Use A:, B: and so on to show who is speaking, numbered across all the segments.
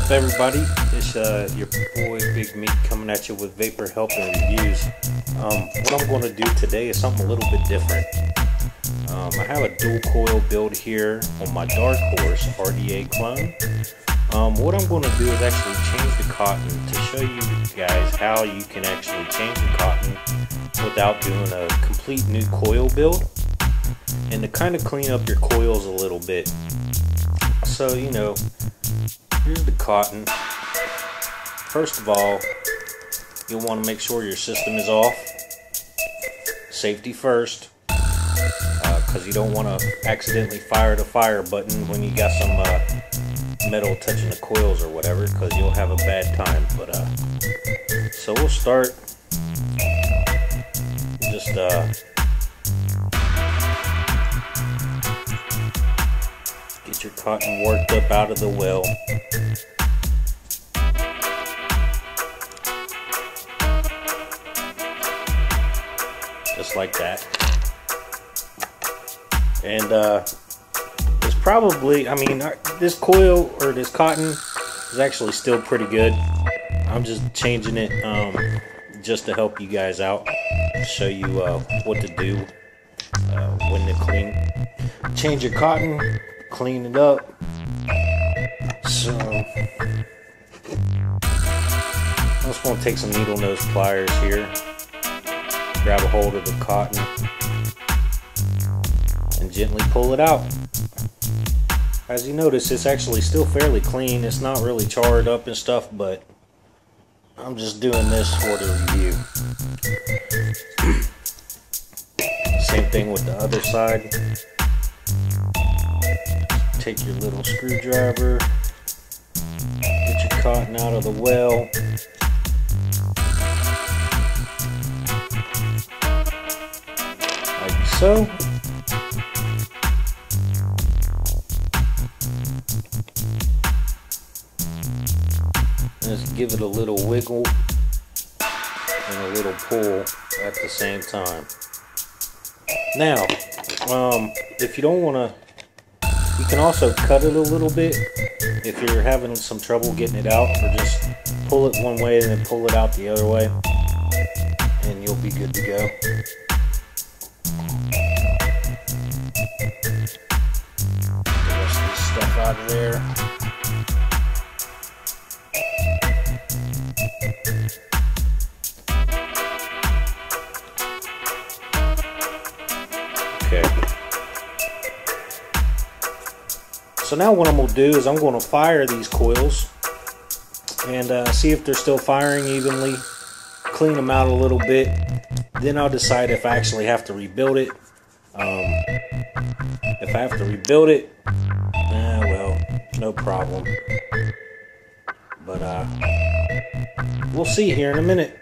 A: up, everybody? It's your boy Big Meat coming at you with Vapor Help and Reviews. What I'm going to do today is something a little bit different. I have a dual coil build here on my Dark Horse RDA clone. What I'm going to do is actually change the cotton to show you guys how you can actually change the cotton without doing a complete new coil build, and to kind of clean up your coils a little bit. So, you know, here's the cotton. First of all, you'll want to make sure your system is off. Safety first, because you don't want to accidentally fire the fire button when you got some metal touching the coils or whatever, because you'll have a bad time. But so we'll start just get your cotton worked up out of the well. Just like that. And it's probably, I mean, this coil or this cotton is actually still pretty good. I'm just changing it just to help you guys out, show you what to do when to change your cotton, clean it up. So I'm just going to take some needle nose pliers here, grab a hold of the cotton, and gently pull it out. As you notice, it's actually still fairly clean. It's not really charred up and stuff, but I'm just doing this for the review. Same thing with the other side. Take your little screwdriver, get your cotton out of the well. Like so. Just give it a little wiggle and a little pull at the same time. Now, if you don't want to, you can also cut it a little bit if you're having some trouble getting it out, or just pull it one way and then pull it out the other way, and you'll be good to go. Get the rest of this stuff out of there. Okay. So now what I'm going to do is I'm going to fire these coils and see if they're still firing evenly, clean them out a little bit. Then I'll decide if I actually have to rebuild it. If I have to rebuild it, well, no problem. But we'll see here in a minute.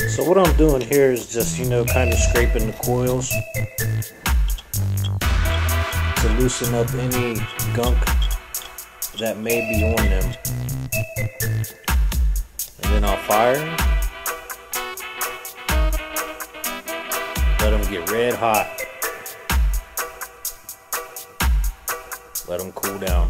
A: So what I'm doing here is just, you know, kind of scraping the coils to loosen up any gunk that may be on them. And then I'll fire them. Let them get red hot. Let them cool down.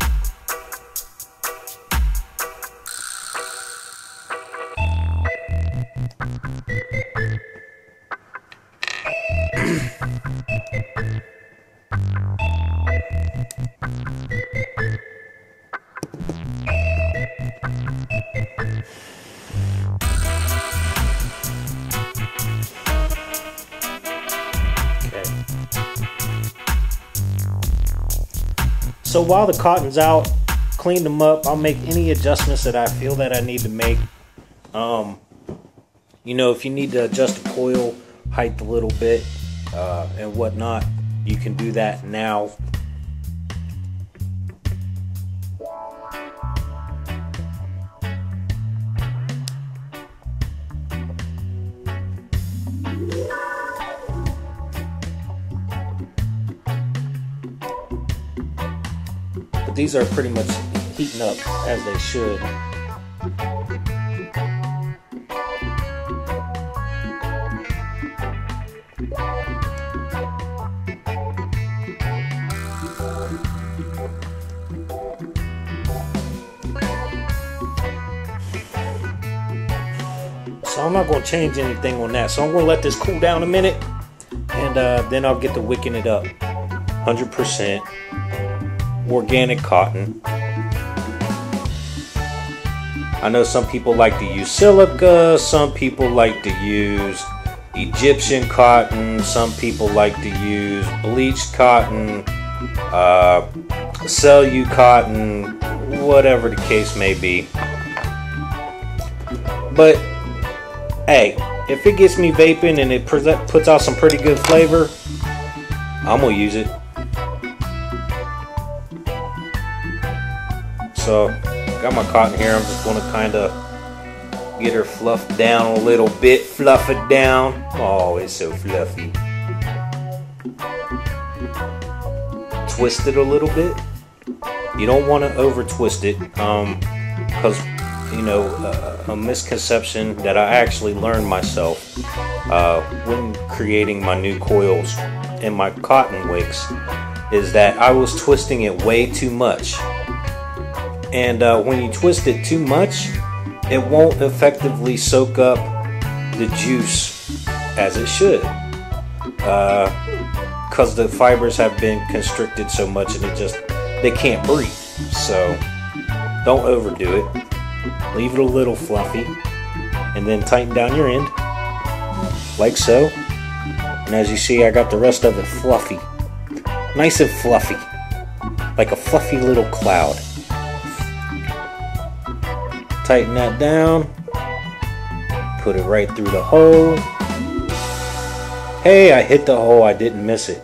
A: So while the cotton's out, clean them up. I'll make any adjustments that I feel that I need to make. You know, if you need to adjust the coil height a little bit and whatnot, you can do that now. These are pretty much heating up as they should. So I'm not going to change anything on that. So I'm going to let this cool down a minute, and then I'll get to wicking it up. 100%. Organic cotton. I know some people like to use silica, some people like to use Egyptian cotton, some people like to use bleached cotton, celu cotton, whatever the case may be. But hey, if it gets me vaping and it puts out some pretty good flavor, I'm gonna use it. So, got my cotton here. I'm just going to kind of get her fluffed down a little bit. Fluff it down. Oh, it's so fluffy. Twist it a little bit. You don't want to over twist it. Because, you know, a misconception that I actually learned myself when creating my new coils and my cotton wicks is that I was twisting it way too much. And when you twist it too much, it won't effectively soak up the juice as it should, because the fibers have been constricted so much and they can't breathe. So don't overdo it. Leave it a little fluffy, and then tighten down your end like so. And as you see, I got the rest of it fluffy, nice and fluffy, like a fluffy little cloud. Tighten that down, put it right through the hole. Hey, I hit the hole, I didn't miss it.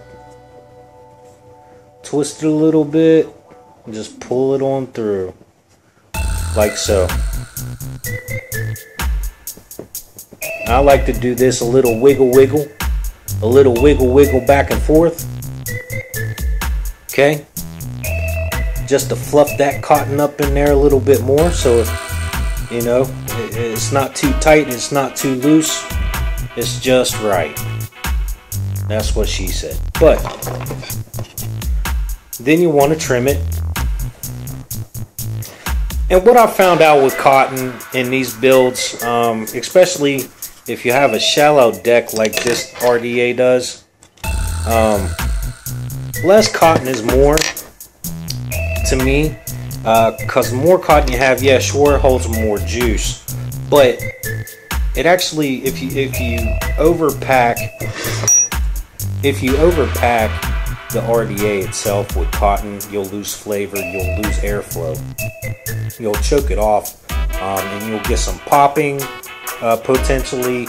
A: Twist it a little bit, and just pull it on through, like so. I like to do this a little wiggle wiggle, back and forth. Okay, just to fluff that cotton up in there a little bit more, so if, you know, it's not too tight, it's not too loose, it's just right. That's what she said. But then you want to trim it. And what I found out with cotton in these builds, especially if you have a shallow deck like this RDA does, less cotton is more to me. Because the more cotton you have, yeah, sure, it holds more juice, but it actually, if you overpack the RDA itself with cotton, you'll lose flavor, you'll lose airflow, you'll choke it off, and you'll get some popping potentially,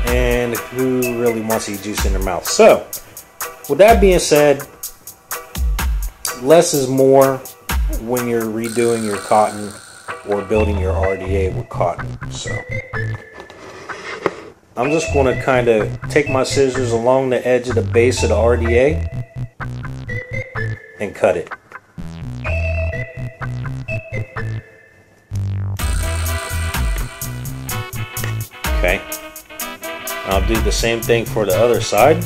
A: and who really wants to eat juice in their mouth? So with that being said, less is more when you're redoing your cotton or building your RDA with cotton. So I'm just going to kind of take my scissors along the edge of the base of the RDA and cut it. Okay, I'll do the same thing for the other side.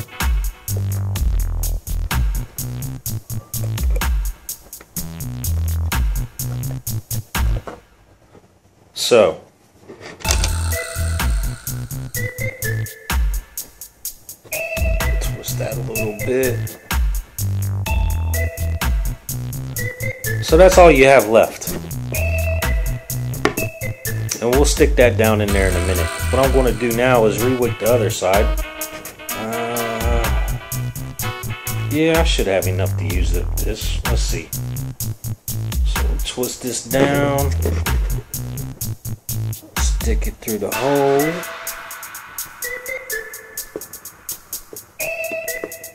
A: So twist that a little bit. So that's all you have left. And we'll stick that down in there in a minute. What I'm going to do now is re-wick the other side. Yeah, I should have enough to use this. Let's see. So we'll twist this down. Stick it through the hole.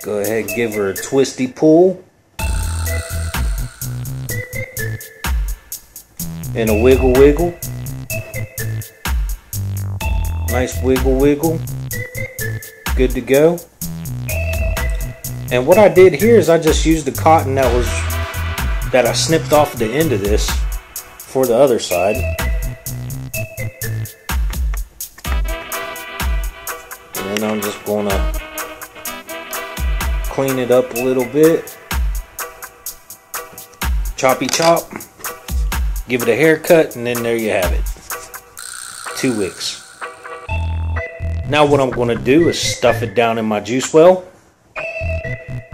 A: Go ahead and give her a twisty pull. And a wiggle wiggle. Nice wiggle wiggle. Good to go. And what I did here is I just used the cotton that I snipped off the end of this for the other side. And then I'm just gonna clean it up a little bit. Choppy chop. Give it a haircut, and then there you have it. 2 wicks. Now what I'm gonna do is stuff it down in my juice well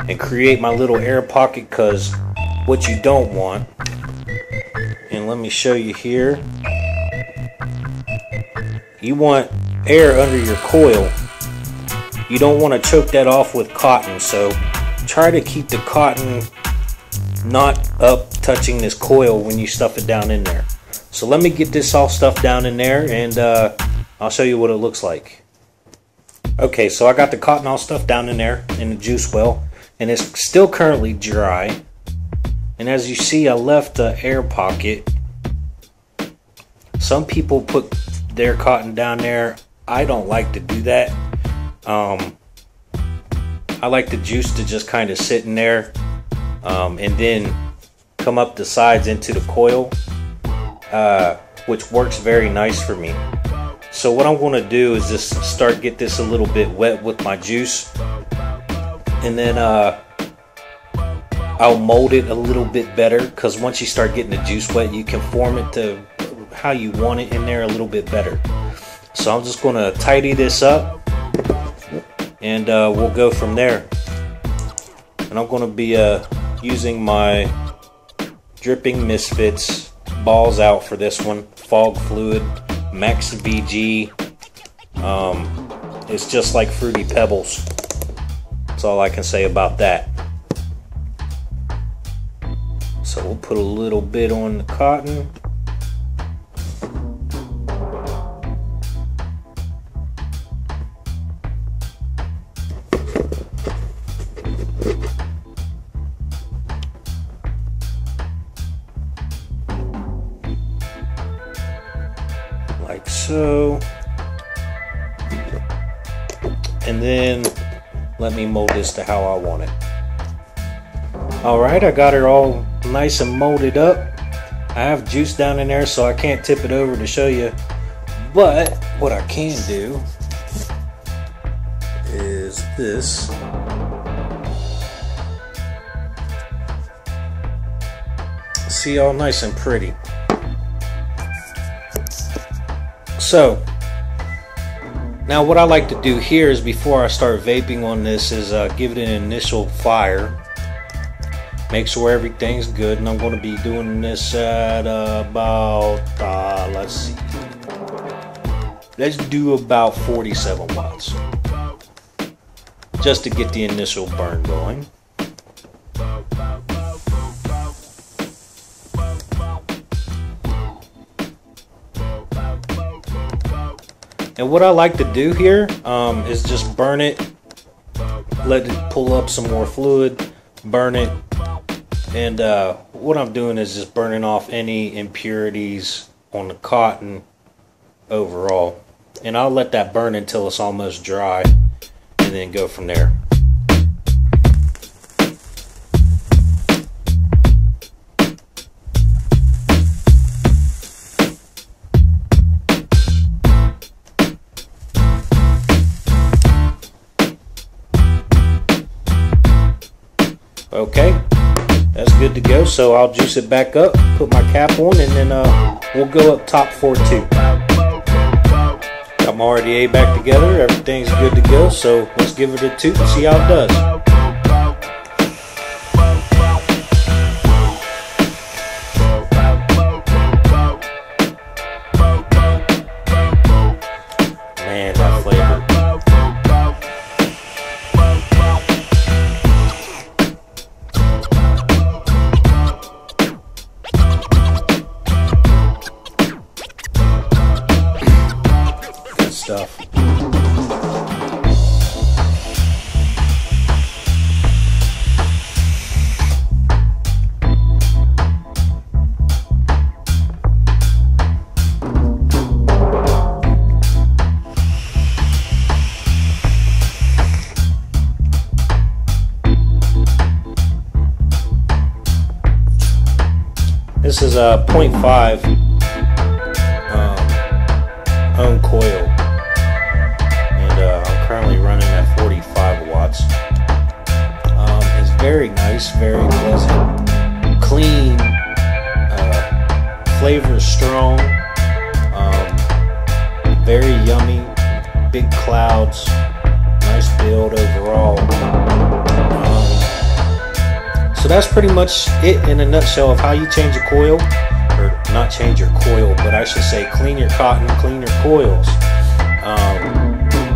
A: and create my little air pocket, because what you don't want, and let me show you here, you want air under your coil. You don't want to choke that off with cotton, so try to keep the cotton not up touching this coil when you stuff it down in there. So let me get this all stuffed down in there, and I'll show you what it looks like. Okay, so I got the cotton all stuffed down in there in the juice well, and it's still currently dry. And as you see, I left the air pocket. Some people put their cotton down there. I don't like to do that. I like the juice to just kind of sit in there, and then come up the sides into the coil, which works very nice for me. So what I'm going to do is just get this a little bit wet with my juice, and then I'll mold it a little bit better, because once you start getting the juice wet, you can form it to how you want it in there a little bit better. So I'm just going to tidy this up, and we'll go from there. And I'm going to be using my Dripping Misfits balls out for this one. Fog Fluid, Max VG. It's just like Fruity Pebbles. That's all I can say about that. So we'll put a little bit on the cotton. Like so. And then let me mold this to how I want it. Alright, I got her all nice and molded up. I have juice down in there, so I can't tip it over to show you. But what I can do is this. See, all nice and pretty. So now what I like to do here is, before I start vaping on this, is give it an initial fire. Make sure everything's good, and I'm going to be doing this at about, let's do about 47 watts, just to get the initial burn going. And what I like to do here is just burn it, let it pull up some more fluid, burn it. And what I'm doing is just burning off any impurities on the cotton overall. And I'll let that burn until it's almost dry, and then go from there. Okay. That's good to go, so I'll juice it back up, put my cap on, and then we'll go up top for 2. Got my RDA back together, everything's good to go, so let's give it a toot and see how it does. This is a 0.5 ohm coil, and I'm currently running at 45 watts. It's very nice, very pleasant, clean, flavor is strong, very yummy, big clouds, nice build overall. So that's pretty much it in a nutshell of how you change a coil, or not change your coil, but I should say clean your cotton, clean your coils.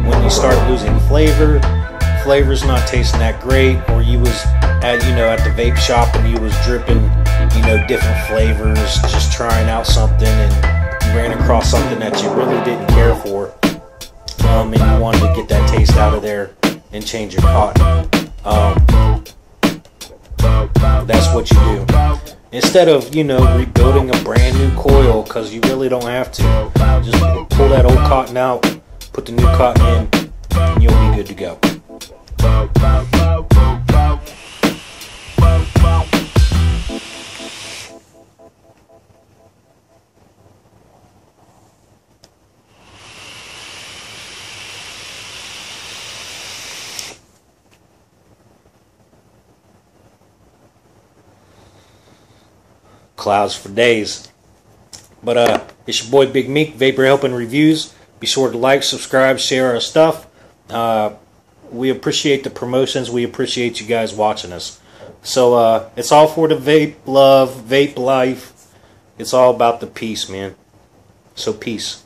A: When you start losing flavor's not tasting that great, or you was at the vape shop and you was dripping different flavors, just trying out something, and you ran across something that you really didn't care for, and you wanted to get that taste out of there and change your cotton. That's what you do. Instead of, rebuilding a brand new coil, because you really don't have to. Just pull that old cotton out, put the new cotton in, and you'll be good to go. Clouds for days. But it's your boy Big Meek, Vapor Helping Reviews. Be sure to like, subscribe, share our stuff. We appreciate the promotions. We appreciate you guys watching us. So it's all for the vape love, vape life. It's all about the peace, man. So peace.